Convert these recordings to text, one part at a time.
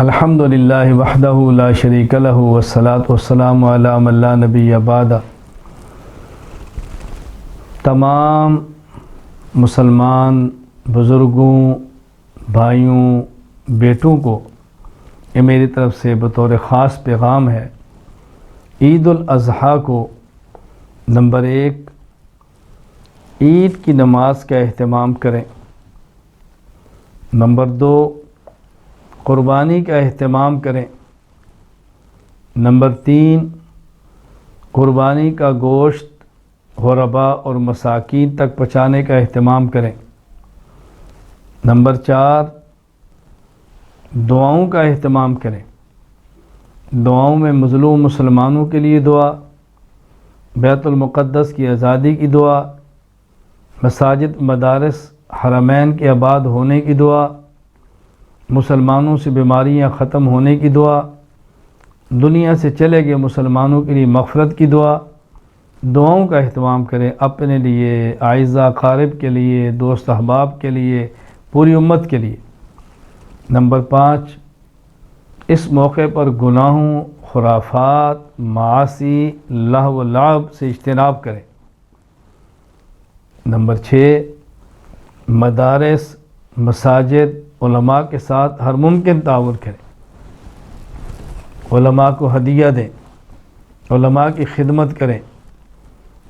الحمدللہ وحدہ لا شریک لہ والصلاۃ والسلام علی من لا نبی بعدہ۔ تمام مسلمان بزرگوں، بھائیوں، بیٹوں کو یہ میری طرف سے بطور خاص پیغام ہے۔ عید الاضحیٰ کو نمبر 1 عید کی نماز کا اہتمام کریں۔ نمبر 2 قربانی کا اہتمام کریں۔ نمبر 3 قربانی کا گوشت غرباء اور مساکین تک پہنچانے کا اہتمام کریں۔ نمبر 4 دعاؤں کا اہتمام کریں۔ دعاؤں میں مظلوم مسلمانوں کے لیے دعا، بیت المقدس کی آزادی کی دعا، مساجد مدارس حرمین کے آباد ہونے کی دعا، مسلمانوں سے بیماریاں ختم ہونے کی دعا، دنیا سے چلے گئے مسلمانوں کے لیے مغفرت کی دعا۔ دعاؤں کا اہتمام کریں، اپنے لیے، اعزاء اقارب کے لیے، دوست احباب کے لیے، پوری امت کے لیے۔ نمبر 5 اس موقع پر گناہوں، خرافات، معاصی، لہو و لعب سے اجتناب کریں۔ نمبر 6 مدارس، مساجد، علماء کے ساتھ ہر ممکن تعاون کریں۔ علماء کو ہدیہ دیں، علماء کی خدمت کریں،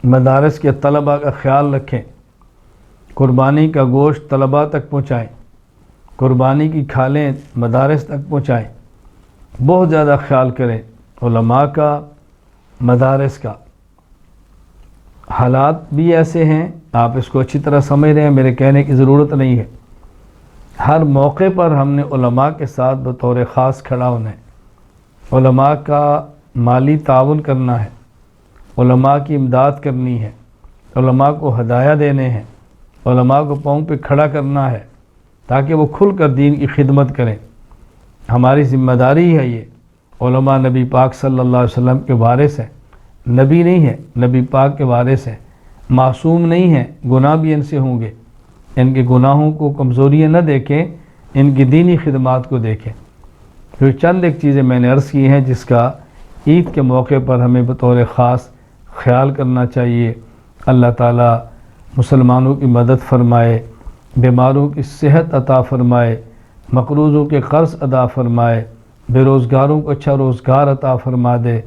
مدارس کے طلباء کا خیال رکھیں، قربانی کا گوشت طلباء تک پہنچائیں، قربانی کی کھالیں مدارس تک پہنچائیں۔ بہت زیادہ خیال کریں علماء کا، مدارس کا۔ حالات بھی ایسے ہیں، آپ اس کو اچھی طرح سمجھ رہے ہیں، میرے کہنے کی ضرورت نہیں ہے۔ ہر موقع پر ہم نے علماء کے ساتھ بطور خاص کھڑا ہونا ہے، علماء کا مالی تعاون کرنا ہے، علماء کی امداد کرنی ہے، علماء کو ہدایہ دینے ہیں، علماء کو پاؤں پہ کھڑا کرنا ہے تاکہ وہ کھل کر دین کی خدمت کریں۔ ہماری ذمہ داری ہے یہ۔ علماء نبی پاک صلی اللہ علیہ وسلم کے وارث ہیں، نبی نہیں ہیں، نبی پاک کے وارث ہیں، معصوم نہیں ہیں، گناہ بھی ان سے ہوں گے۔ ان کے گناہوں کو کمزوریاں نہ دیکھیں، ان کی دینی خدمات کو دیکھیں۔ تو چند ایک چیزیں میں نے عرض کی ہیں جس کا عید کے موقع پر ہمیں بطور خاص خیال کرنا چاہیے۔ اللہ تعالیٰ مسلمانوں کی مدد فرمائے، بیماروں کی صحت عطا فرمائے، مقروضوں کے قرض ادا فرمائے، بے روزگاروں کو اچھا روزگار عطا فرما دے،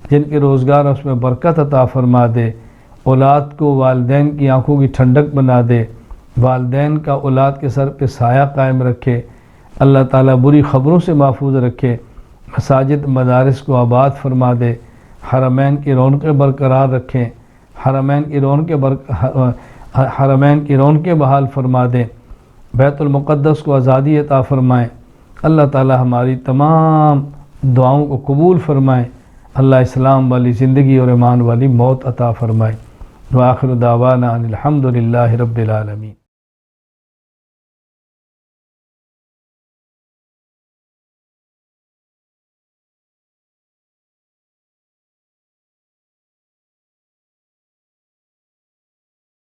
جن کے روزگار اس میں برکت عطا فرما دے، اولاد کو والدین کی آنکھوں کی ٹھنڈک بنا دے، والدین کا اولاد کے سر پہ سایہ قائم رکھے، اللہ تعالیٰ بری خبروں سے محفوظ رکھے، مساجد مدارس کو آباد فرما دے، حرمین کی رونقیں برقرار رکھیں، حرمین کی رونقیں بحال فرما دیں، بیت المقدس کو آزادی عطا فرمائیں۔ اللہ تعالیٰ ہماری تمام دعاؤں کو قبول فرمائیں۔ اللہ اسلام والی زندگی اور ایمان والی موت عطا فرمائے۔ وآخر دعوانا ان الحمد للہ رب العالمین۔